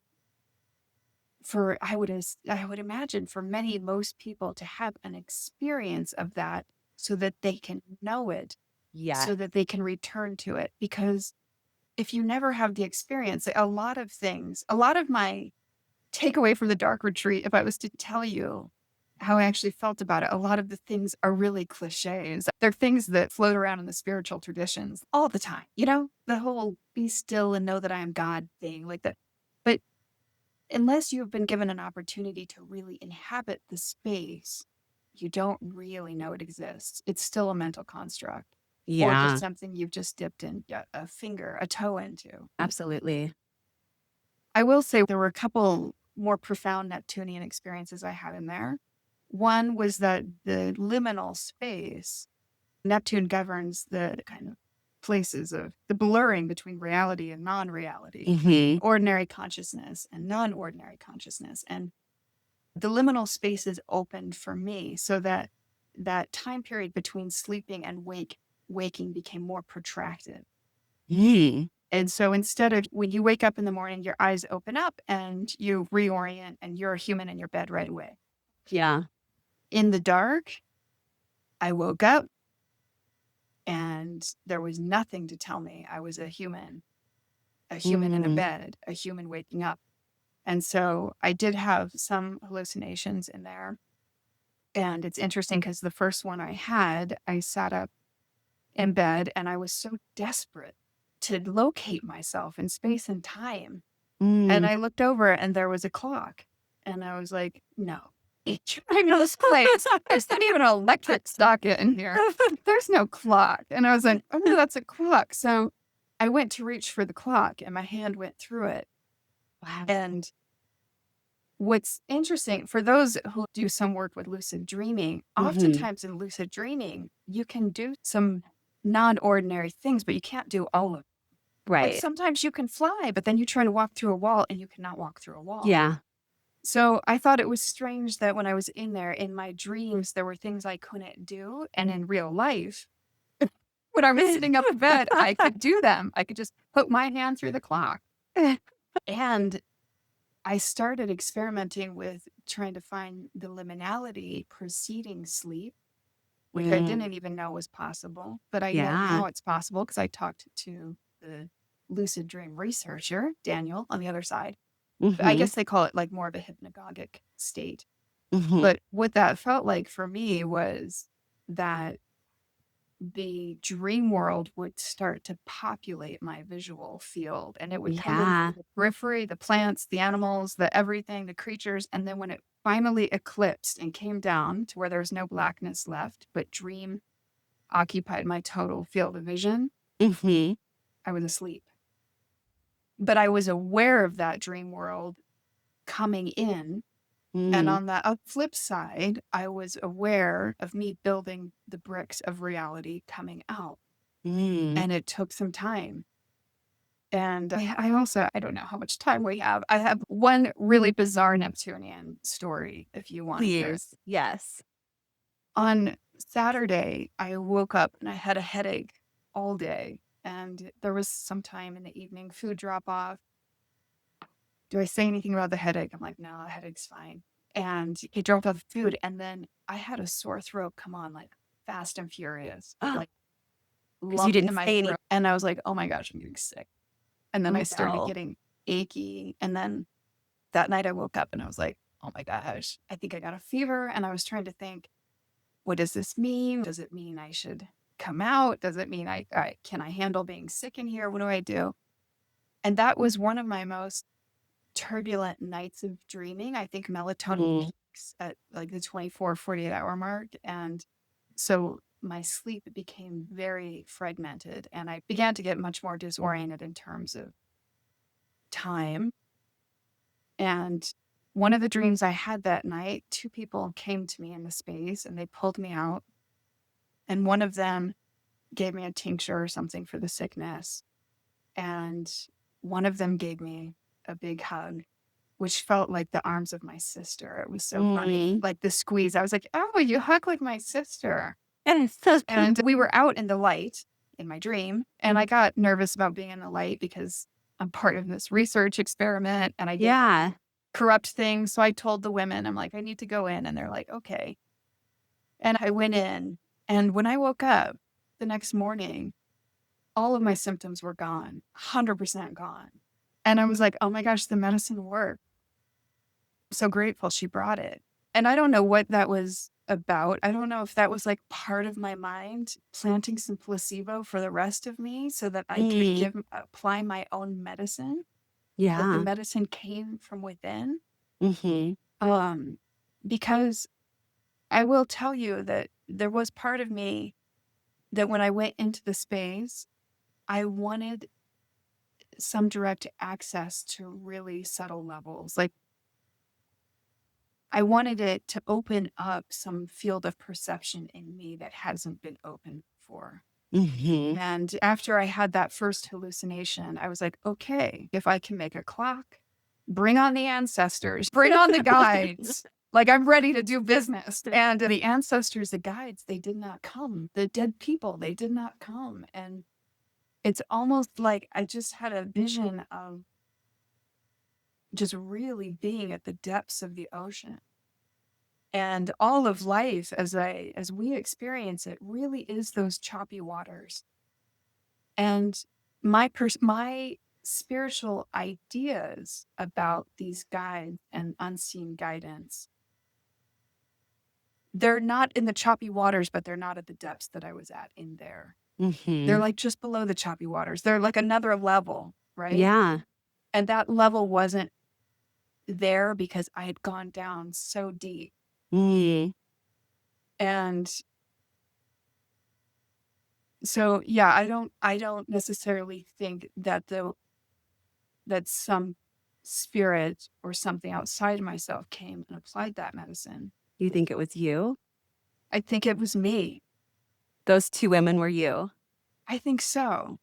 for, I would imagine for most people to have an experience of that so that they can know it, Yes. so that they can return to it. Because if you never have the experience, a lot of things, a lot of my takeaway from the dark retreat, if I was to tell you how I actually felt about it, a lot of the things are really cliches. They're things that float around in the spiritual traditions all the time. You know, the whole be still and know that I am God thing, like that. But unless you've been given an opportunity to really inhabit the space, you don't really know it exists. It's still a mental construct or just Yeah, something you've just dipped in a finger, a toe into. absolutely. I will say there were a couple more profound Neptunian experiences I had in there. One was that the liminal space, Neptune governs the kind of places of the blurring between reality and non reality, Hmm. ordinary consciousness and non ordinary consciousness. And the liminal spaces opened for me so that that time period between sleeping and waking became more protracted. Mm. And so instead of when you wake up in the morning, your eyes open up and you reorient and you're a human in your bed right away. Yeah. In the dark, I woke up and there was nothing to tell me I was a human in a Mm. bed, a human waking up. And so I did have some hallucinations in there. And it's interesting because the first one I had, I sat up in bed and I was so desperate to locate myself in space and time. And Mm. I looked over and there was a clock. And I was like, no, I know this place. There's not even an electric socket in here. There's no clock. And I was like, oh, no, that's a clock. So I went to reach for the clock and my hand went through it. Wow. And what's interesting for those who do some work with lucid dreaming, Hmm. oftentimes in lucid dreaming, you can do some non ordinary things, but you can't do all of it. Like Right. sometimes you can fly, but then you try to walk through a wall and you cannot walk through a wall. Yeah. So I thought it was strange that when I was in there in my dreams, there were things I couldn't do. And in real life, when I was sitting up in bed, I could do them. I could just put my hand through the clock. And I started experimenting with trying to find the liminality preceding sleep, which I Mm. didn't even know was possible. But I know Yeah. now it's possible because I talked to the lucid dream researcher, Daniel, on the other side. I Hmm. guess they call it like more of a hypnagogic state. Hmm. But what that felt like for me was that the dream world would start to populate my visual field and it would come in Yeah. through the periphery, the plants, the animals, the everything, the creatures. And then when it finally eclipsed and came down to where there was no blackness left, but dream occupied my total field of vision, Mm-hmm. I was asleep. But I was aware of that dream world coming in. And Mm, on the flip side, I was aware of me building the bricks of reality coming out. mm, And it took some time. And I also, I don't know how much time we have. I have one really bizarre Neptunian story if you want to hear it. please. Yes. On Saturday, I woke up and I had a headache all day. And there was some time in the evening, food drop off. Do I say anything about the headache? I'm like, no, the headache's fine. And he dropped off the food. And then I had a sore throat come on like fast and furious, like Because you lump didn't in my say anything. throat. And I was like, oh my gosh, I'm getting sick. And then I Oh, started no. getting achy. And then that night I woke up and I was like, oh my gosh, I think I got a fever. And I was trying to think, what does this mean? Does it mean I should come out? Does it mean I can I handle being sick in here? What do I do? And that was one of my most turbulent nights of dreaming. I think melatonin Mm, peaks at like the 24-48 hour mark. And so my sleep became very fragmented and I began to get much more disoriented in terms of time. And one of the dreams I had that night, two people came to me in the space and they pulled me out. And one of them gave me a tincture or something for the sickness. And one of them gave me a big hug, which felt like the arms of my sister. It was so funny. mm. Like the squeeze. I was like, oh, you hug like my sister. And it's so cute. And we were out in the light in my dream. And I got nervous about being in the light because I'm part of this research experiment and I did Yeah. corrupt things. So I told the women, I'm like, I need to go in. And they're like, okay. And I went in. And when I woke up the next morning, all of my symptoms were gone, 100% gone. And I was like, oh my gosh, the medicine worked. So grateful she brought it. And I don't know what that was about. I don't know if that was like part of my mind planting some placebo for the rest of me so that I could Mm, apply my own medicine, that the yeah. medicine came from within. Mm-hmm. Um, because I will tell you that there was part of me that when I went into the space, I wanted some direct access to really subtle levels. Like I wanted it to open up some field of perception in me that hasn't been opened before. Mm-hmm. And after I had that first hallucination, I was like, okay, if I can make a clock, bring on the ancestors, bring on the guides. Like I'm ready to do business. And the ancestors, the guides, they did not come. The dead people, they did not come. And it's almost like I just had a vision of just really being at the depths of the ocean. And all of life as we experience it really is those choppy waters. And my spiritual ideas about these guides and unseen guidance, they're not in the choppy waters, but they're not at the depths that I was at in there. They're Mm-hmm. like just below the choppy waters. They're like another level, right? Yeah. And that level wasn't there because I had gone down so deep. Mm, And so yeah, I don't necessarily think that that some spirit or something outside myself came and applied that medicine. you think it was you? I think it was me. Those two women were you. I think so.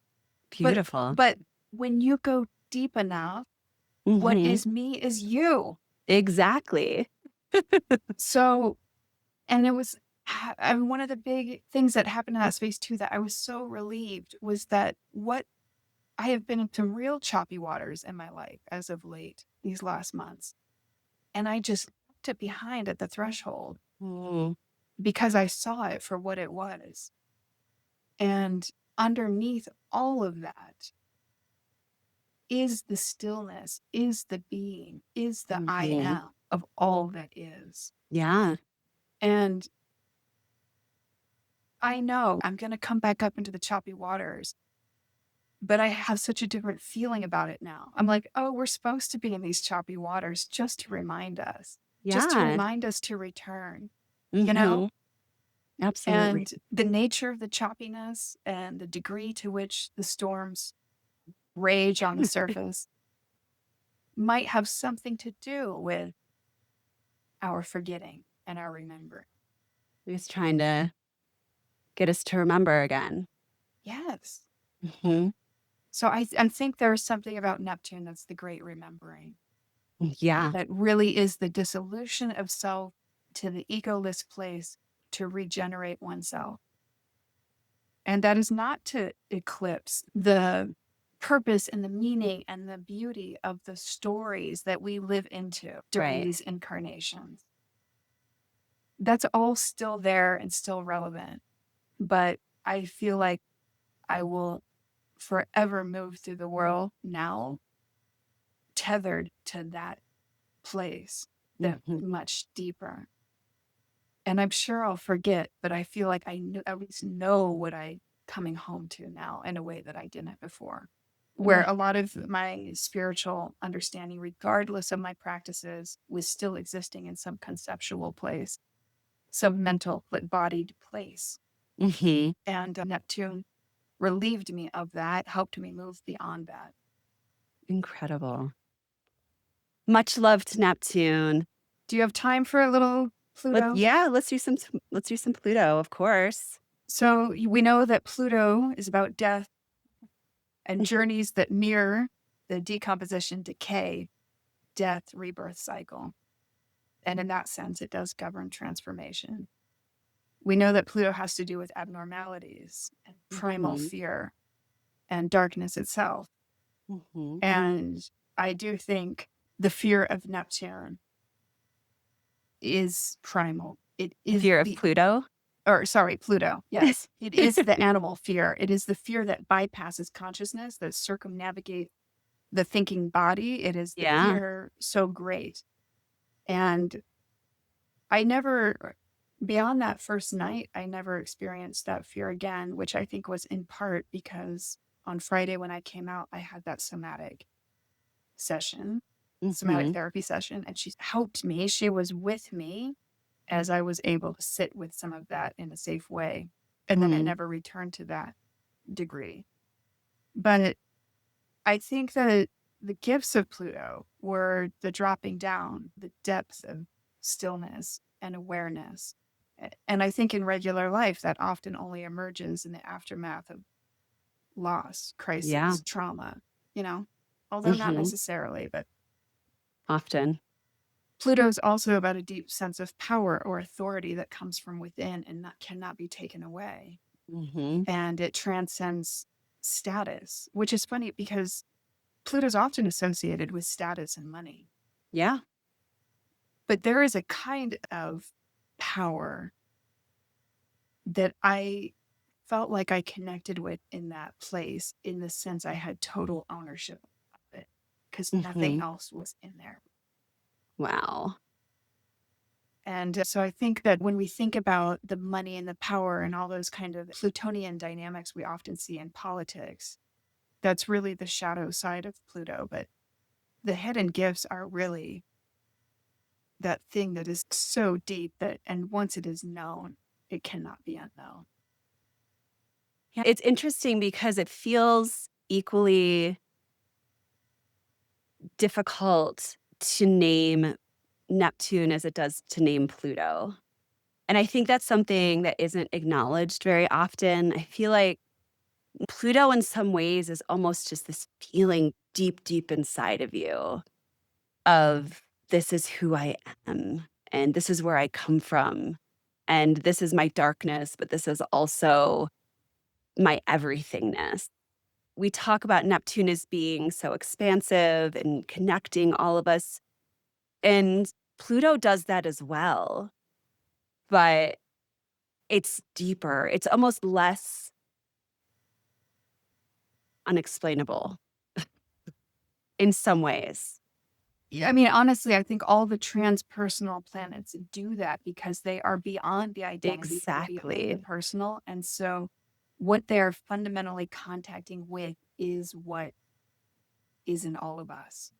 But Beautiful. but when you go deep enough, what Mm-hmm. is me is you. Exactly. So and it was one of the big things that happened in that space too that I was so relieved was that what I have been in some real choppy waters in my life as of late, these last months. And I just left it behind at the threshold Mm, because I saw it for what it was. And underneath all of that is the stillness, is the being, is the I mm-hmm. am of all that is. Yeah. And I know I'm going to come back up into the choppy waters, but I have such a different feeling about it now. I'm like, oh, we're supposed to be in these choppy waters just to remind us. just to Yeah. remind us to return, you know? Mhm. Absolutely. And the nature of the choppiness and the degree to which the storms rage on the surface might have something to do with our forgetting and our remembering. He's trying to get us to remember again. Yes. Mhm. So I think there's something about Neptune that's the great remembering, Yeah. that really is the dissolution of self to the egoless place to regenerate oneself. And that is not to eclipse the purpose and the meaning and the beauty of the stories that we live into during Right. these incarnations. That's all still there and still relevant. But I feel like I will forever move through the world now tethered to that place, that Mhm. much deeper. And I'm sure I'll forget, but I feel like at least know what I coming home to now in a way that I didn't before. Where Ugh, a lot of my spiritual understanding, regardless of my practices, was still existing in some conceptual place, some mental but bodied place. mhm. And Neptune relieved me of that, helped me move beyond that. Incredible. Much love to Neptune. Do you have time for a little Pluto? Let's do some Pluto, of course. So we know that Pluto is about death and journeys that mirror the decomposition, decay, death, rebirth cycle. And in that sense, it does govern transformation. We know that Pluto has to do with abnormalities and primal Mhm. fear and darkness itself. Mhm. And I do think the fear of Neptune is primal. It is Fear of Pluto? or sorry, Pluto. Yes. It is the animal fear. It is the fear that bypasses consciousness, that circumnavigates the thinking body. It is the Yeah. fear so great. And I never, beyond that first night, I never experienced that fear again, which I think was in part because on Friday when I came out, I had that session, somatic Mhm. therapy session, and she helped me. She was with me as I was able to sit with some of that in a safe way. And then it Mhm. never returned to that degree. But I think that the gifts of Pluto were the dropping down, the depth of stillness and awareness. And I think in regular life, that often only emerges in the aftermath of loss, Yeah. crisis, trauma, you know, although not Mhm. necessarily, but Often. Pluto is also about a deep sense of power or authority that comes from within and that cannot be taken away. Mhm. And it transcends status, which is funny because Pluto's often associated with status and money. Yeah. But there is a kind of power that I felt like I connected with in that place in the sense I had total ownership of it because nothing Mhm. else was in there. Wow. And so I think that when we think about the money and the power and all those kind of Plutonian dynamics we often see in politics, that's really the shadow side of Pluto. But the hidden gifts are really that thing that is so deep that, and once it is known, it cannot be unknown. Yeah, it's interesting because it feels equally difficult to name Neptune as it does to name Pluto. And I think that's something that isn't acknowledged very often. I feel like Pluto, in some ways, is almost just this feeling deep, deep inside of you of this is who I am, and this is where I come from, and this is my darkness, but this is also my everythingness. We talk about Neptune as being so expansive and connecting all of us, and Pluto does that as well, but it's deeper. It's almost less unexplainable in some ways. Yeah, I mean, honestly, I think all the transpersonal planets do that because they are beyond the identity, they're beyond the Exactly. personal. And so what they're fundamentally contacting with is what is in all of us.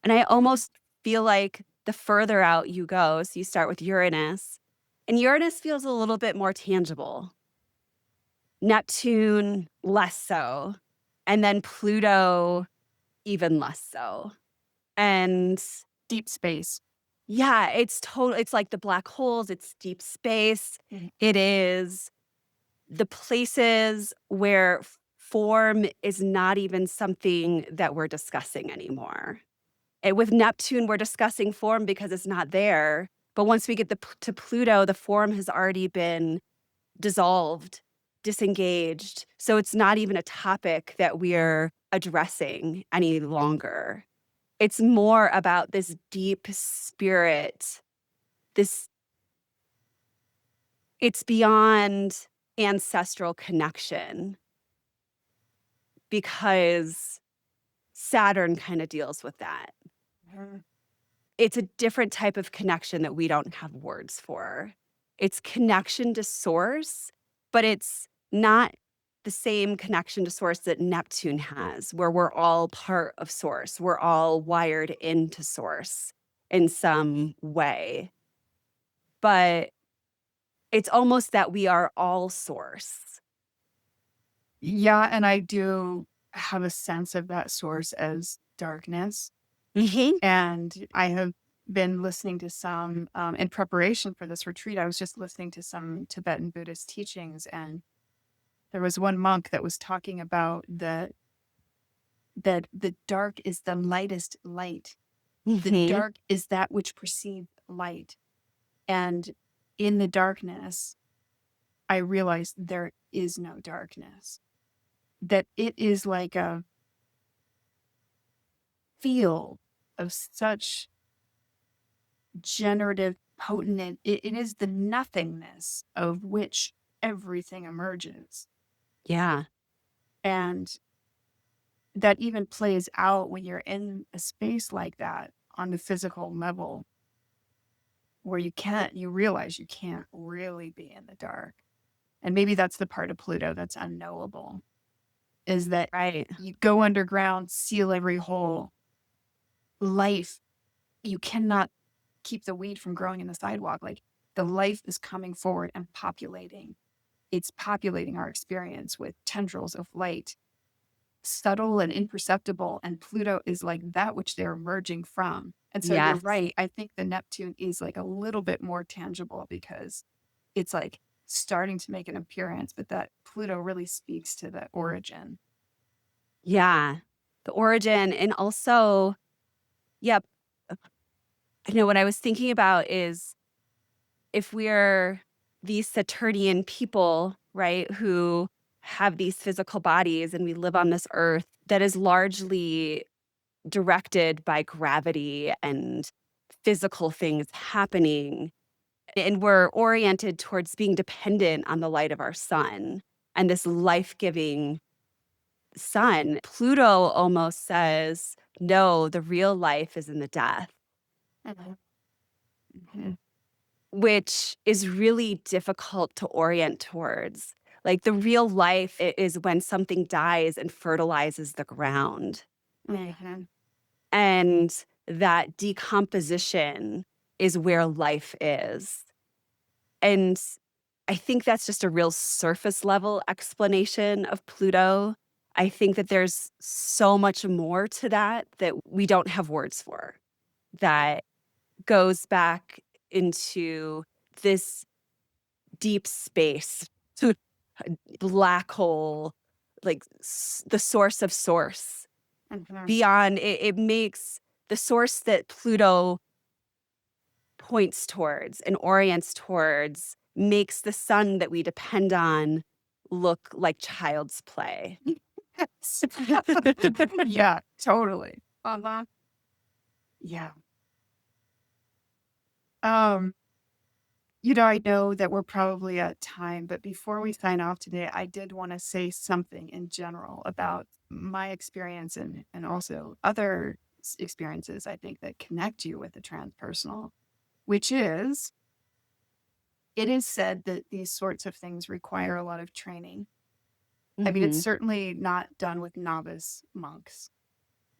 And I almost feel like the further out you go, so you start with Uranus, and Uranus feels a little bit more tangible. Neptune, less so. And then Pluto, even less so. And Deep space. yeah, it's like the black holes, it's deep space. Mhm. It is the places where form is not even something that we're discussing anymore. And with Neptune, we're discussing form because it's not there. But once we get to Pluto, the form has already been dissolved, disengaged. So it's not even a topic that we're addressing any longer. It's more about this deep spirit, this it's beyond ancestral connection because Saturn kind of deals with that. Mhm. It's a different type of connection that we don't have words for. It's connection to source, but it's not the same connection to source that Neptune has, where we're all part of source. We're all wired into source in some way. But it's almost that we are all source. Yeah, and I do have a sense of that source as darkness. Mhm. And I have been listening to some, in preparation for this retreat, I was just listening to some Tibetan Buddhist teachings, and there was one monk that was talking about that the dark is the lightest light. The Mhm. dark is that which perceives light. And in the darkness, I realized there is no darkness. That it is like a field of such generative, potent, it is the nothingness of which everything emerges. Yeah. And that even plays out when you're in a space like that on the physical level where you realize you can't really be in the dark. And maybe that's the part of Pluto that's unknowable, is that Right. you go underground, seal every hole. Life, you cannot keep the weed from growing in the sidewalk. Like the life is coming forward and populating. It's populating our experience with tendrils of light, subtle and imperceptible. And Pluto is like that which they're emerging from. And so you're Yes. right. I think the Neptune is like a little bit more tangible because it's like starting to make an appearance, but that Pluto really speaks to the origin. Yeah. The origin and also, yep. What I was thinking about is if we're these Saturnian people, right, who have these physical bodies and we live on this earth that is largely directed by gravity and physical things happening, and we're oriented towards being dependent on the light of our sun and this life giving sun, Pluto almost says, no, the real life is in the death. Mhm. Mhm. Which is really difficult to orient towards. Like, the real life is when something dies and fertilizes the ground, Mhm. and that decomposition is where life is. And I think that's just a real surface level explanation of Pluto. I think that there's so much more to that that we don't have words for, that goes back into this deep space, black hole, like the source of source. Mhm. Beyond it makes the source that Pluto points towards and orients towards makes the sun that we depend on look like child's play. Yes. Yeah, totally. Uh-huh. Yeah. Um, I know that we're probably at time, but before we sign off today, I did want to say something in general about my experience and also other experiences I think that connect you with the transpersonal, which is it is said that these sorts of things require a lot of training. I mean, it's Mhm. certainly not done with novice monks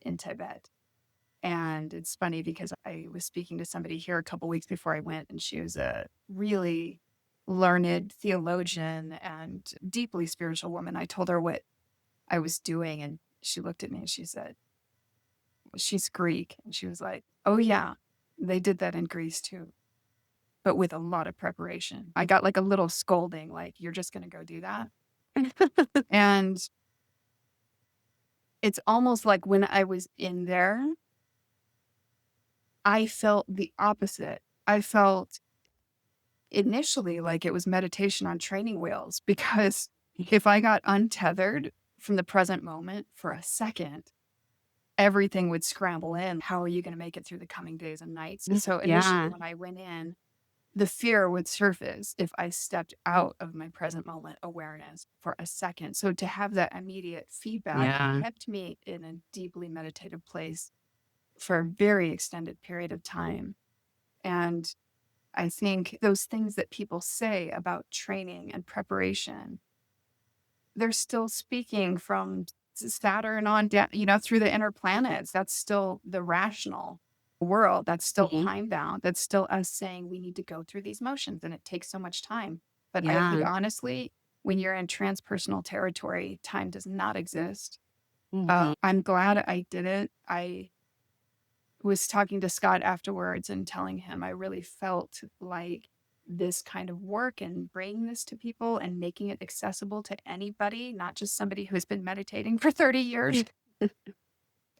in Tibet. And it's funny because I was speaking to somebody here a couple weeks before I went, and she was a really learned theologian and deeply spiritual woman. I told her what I was doing, and she looked at me and she said, she's Greek. And she was like, oh, yeah, they did that in Greece too, but with a lot of preparation. I got like a little scolding, like, you're just going to go do that. And it's almost like when I was in there, I felt the opposite. I felt initially like it was meditation on training wheels, because if I got untethered from the present moment for a second, everything would scramble in. How are you going to make it through the coming days and nights? So initially, Yeah. when I went in, the fear would surface if I stepped out of my present moment awareness for a second. So to have that immediate feedback Yeah. kept me in a deeply meditative place for a very extended period of time. And I think those things that people say about training and preparation, they're still speaking from Saturn on down, through the inner planets. That's still the rational world. That's still Mhm. time bound. That's still us saying we need to go through these motions, and it takes so much time. But I think Yeah. honestly, when you're in transpersonal territory, time does not exist. Mhm. I'm glad I did it. I was talking to Scott afterwards and telling him I really felt like this kind of work and bringing this to people and making it accessible to anybody, not just somebody who's been meditating for 30 years,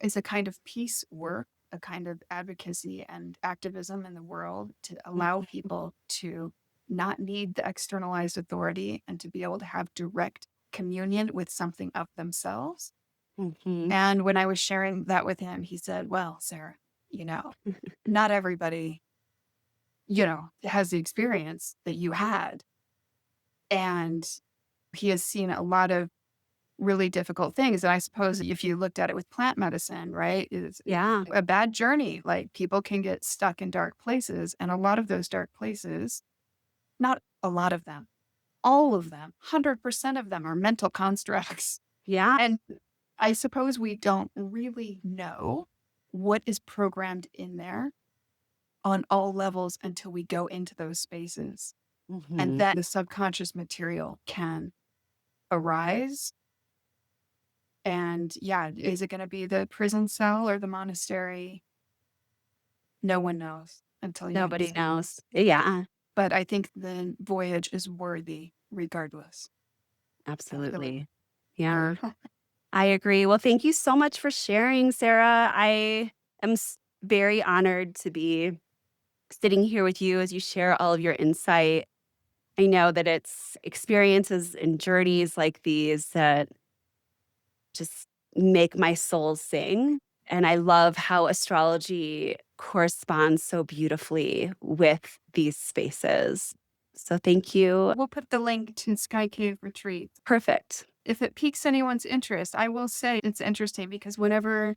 is a kind of peace work, a kind of advocacy and activism in the world to allow people to not need the externalized authority and to be able to have direct communion with something of themselves. Mhm. And when I was sharing that with him, he said, well, Sarah, not everybody, has the experience that you had. And he has seen a lot of really difficult things. And I suppose if you looked at it with plant medicine, right, it's Yeah. a bad journey. Like, people can get stuck in dark places. And a lot of those dark places, not a lot of them, all of them, 100% of them are mental constructs. Yeah. And I suppose we don't really know what is programmed in there on all levels until we go into those spaces. And Mhm. then the subconscious material can arise. And yeah, is it going to be the prison cell or the monastery? No one knows until you Nobody experience. knows. Yeah. But I think the voyage is worthy regardless. Absolutely. Absolutely. Yeah. I agree. Well, thank you so much for sharing, Sarah. I am very honored to be sitting here with you as you share all of your insight. I know that it's experiences and journeys like these that just make my soul sing. And I love how astrology corresponds so beautifully with these spaces. So thank you. We'll put the link to Sky Cave Retreat. Perfect. If it piques anyone's interest, I will say it's interesting because whenever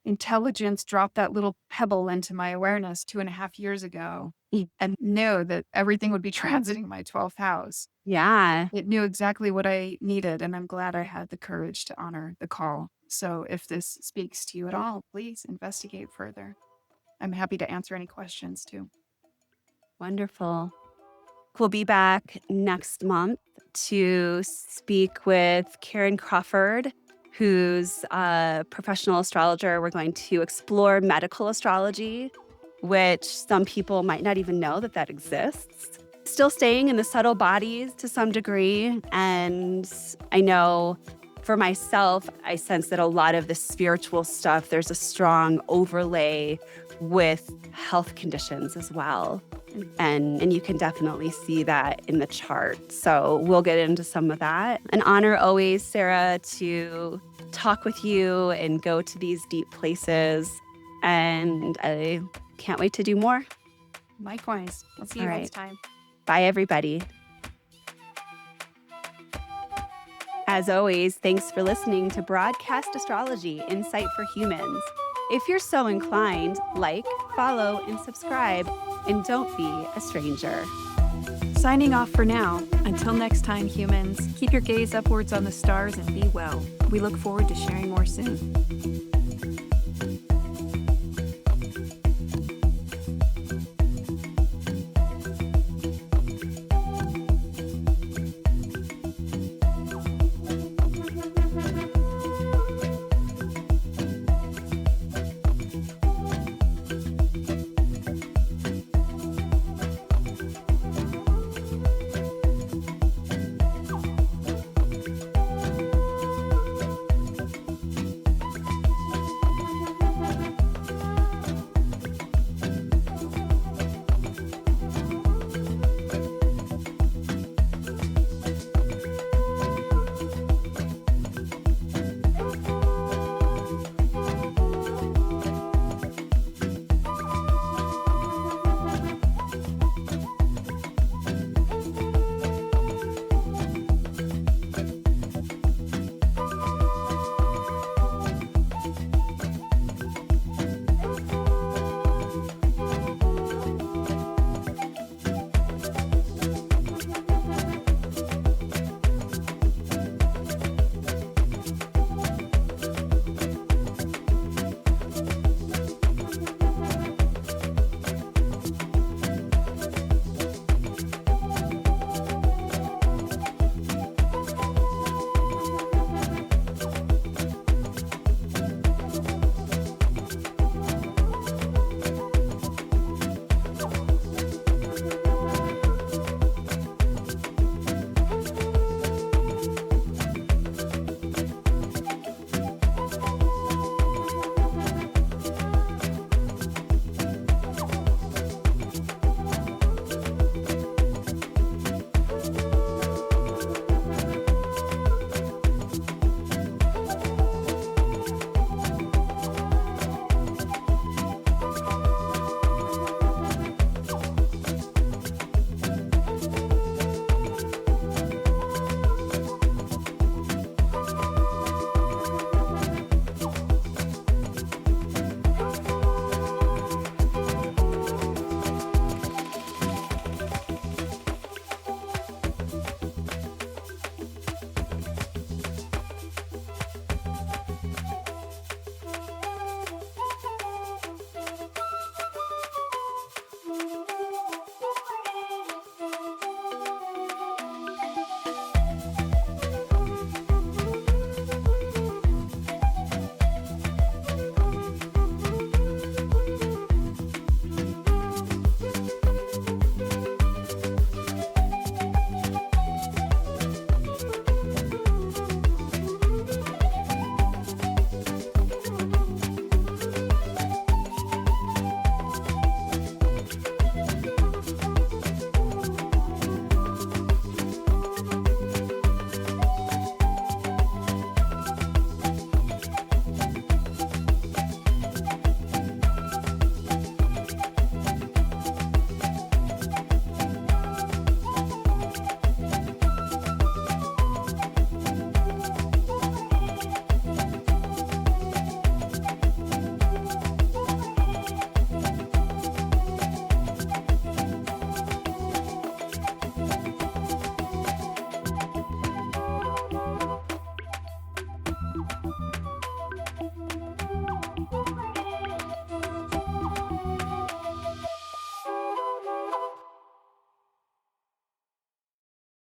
intelligence dropped that little pebble into my awareness 2.5 years ago Mm. and knew that everything would be transiting my 12th house, Yeah. it knew exactly what I needed. And I'm glad I had the courage to honor the call. So if this speaks to you at all, please investigate further. I'm happy to answer any questions too. Wonderful. We'll be back next month to speak with Karen Crawford, who's a professional astrologer. We're going to explore medical astrology, which some people might not even know that exists. Still staying in the subtle bodies to some degree. And I know for myself, I sense that a lot of the spiritual stuff, there's a strong overlay with health conditions as well. And you can definitely see that in the chart. So we'll get into some of that. An honor always, Sarah, to talk with you and go to these deep places. And I can't wait to do more. Likewise. I'll see you All next right. time. Bye, everybody. As always, thanks for listening to Broadcast Astrology Insight for Humans. If you're so inclined, like, follow, and subscribe, and don't be a stranger. Signing off for now. Until next time, humans, keep your gaze upwards on the stars and be well. We look forward to sharing more soon.